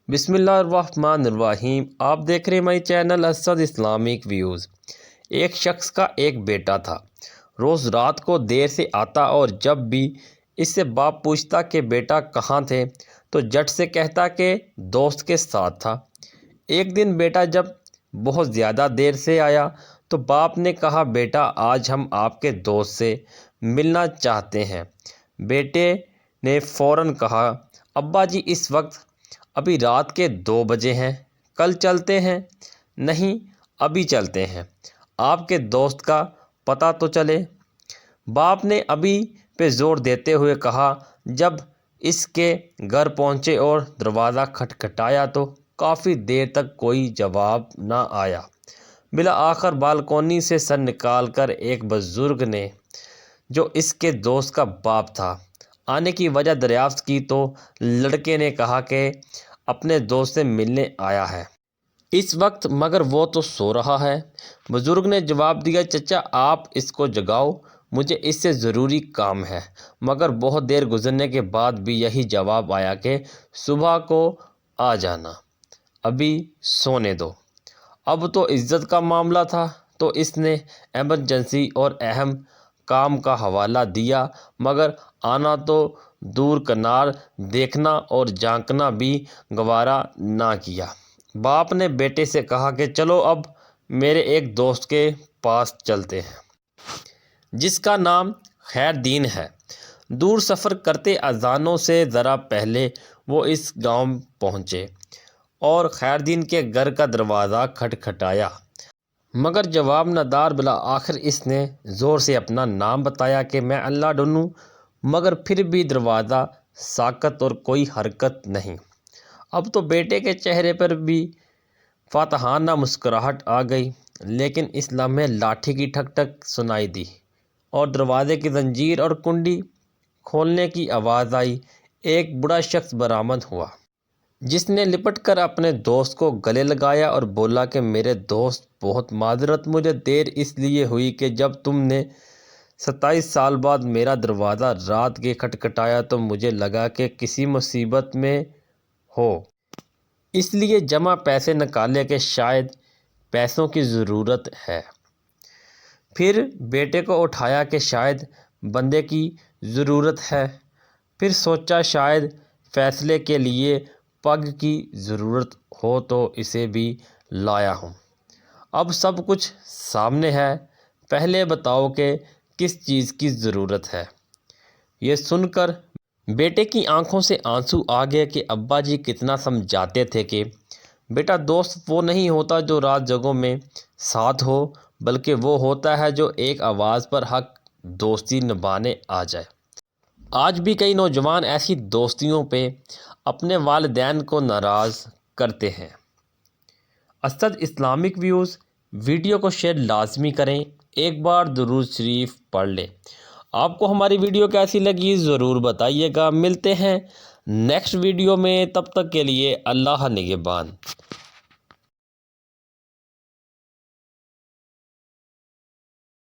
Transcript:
بسم اللہ الرحمن الرحیم۔ آپ دیکھ رہے ہیں ہمارے چینل اسد اسلامک ویوز۔ ایک شخص کا ایک بیٹا تھا، روز رات کو دیر سے آتا اور جب بھی اس سے باپ پوچھتا کہ بیٹا کہاں تھے تو جھٹ سے کہتا کہ دوست کے ساتھ تھا۔ ایک دن بیٹا جب بہت زیادہ دیر سے آیا تو باپ نے کہا بیٹا آج ہم آپ کے دوست سے ملنا چاہتے ہیں۔ بیٹے نے فوراً کہا ابا جی اس وقت ابھی رات کے 2 بجے ہیں، کل چلتے ہیں؟ نہیں ابھی چلتے ہیں، آپ کے دوست کا پتہ تو چلے۔ باپ نے ابھی پہ زور دیتے ہوئے کہا۔ جب اس کے گھر پہنچے اور دروازہ کھٹکھٹایا تو کافی دیر تک کوئی جواب نہ آیا۔ بالآخر بالکونی سے سر نکال کر ایک بزرگ نے، جو اس کے دوست کا باپ تھا، آنے کی وجہ دریافت کی تو لڑکے نے کہا کہ اپنے دوست سے ملنے آیا ہے اس وقت، مگر وہ تو سو رہا ہے۔ بزرگ نے جواب دیا چچا آپ اس کو جگاؤ، مجھے اس سے ضروری کام ہے۔ مگر بہت دیر گزرنے کے بعد بھی یہی جواب آیا کہ صبح کو آ جانا، ابھی سونے دو۔ اب تو عزت کا معاملہ تھا تو اس نے ایمرجنسی اور اہم کام کا حوالہ دیا، مگر آنا تو دور کنار دیکھنا اور جھانکنا بھی گوارا نہ کیا۔ باپ نے بیٹے سے کہا کہ چلو اب میرے ایک دوست کے پاس چلتے ہیں جس کا نام خیر دین ہے۔ دور سفر کرتے اذانوں سے ذرا پہلے وہ اس گاؤں پہنچے اور خیر دین کے گھر کا دروازہ کھٹکھٹایا، مگر جواب نہ دار۔ بالآخر اس نے زور سے اپنا نام بتایا کہ میں اللہ ڈنوں، مگر پھر بھی دروازہ ساکت اور کوئی حرکت نہیں۔ اب تو بیٹے کے چہرے پر بھی فاتحانہ مسکراہٹ آ گئی، لیکن اس لمحے لاٹھی کی ٹھک ٹھک سنائی دی اور دروازے کی زنجیر اور کنڈی کھولنے کی آواز آئی۔ ایک بوڑھا شخص برآمد ہوا جس نے لپٹ کر اپنے دوست کو گلے لگایا اور بولا کہ میرے دوست بہت معذرت، مجھے دیر اس لیے ہوئی کہ جب تم نے 27 سال بعد میرا دروازہ رات کے کھٹکھٹایا تو مجھے لگا کہ کسی مصیبت میں ہو، اس لیے جمع پیسے نکالے کہ شاید پیسوں کی ضرورت ہے۔ پھر بیٹے کو اٹھایا کہ شاید بندے کی ضرورت ہے، پھر سوچا شاید فیصلے کے لیے پگ کی ضرورت ہو تو اسے بھی لایا ہوں۔ اب سب کچھ سامنے ہے، پہلے بتاؤ کہ کس چیز کی ضرورت ہے؟ یہ سن کر بیٹے کی آنکھوں سے آنسو آ گئے کہ ابا جی کتنا سمجھاتے تھے کہ بیٹا دوست وہ نہیں ہوتا جو رات جگہوں میں ساتھ ہو، بلکہ وہ ہوتا ہے جو ایک آواز پر حق دوستی نبھانے آ جائے۔ آج بھی کئی نوجوان ایسی دوستیوں پہ اپنے والدین کو ناراض کرتے ہیں۔ اسد اسلامک ویوز ویڈیو کو شیئر لازمی کریں، ایک بار درود شریف پڑھ لیں۔ آپ کو ہماری ویڈیو کیسی لگی ضرور بتائیے گا۔ ملتے ہیں نیکسٹ ویڈیو میں، تب تک کے لیے اللہ نگہبان۔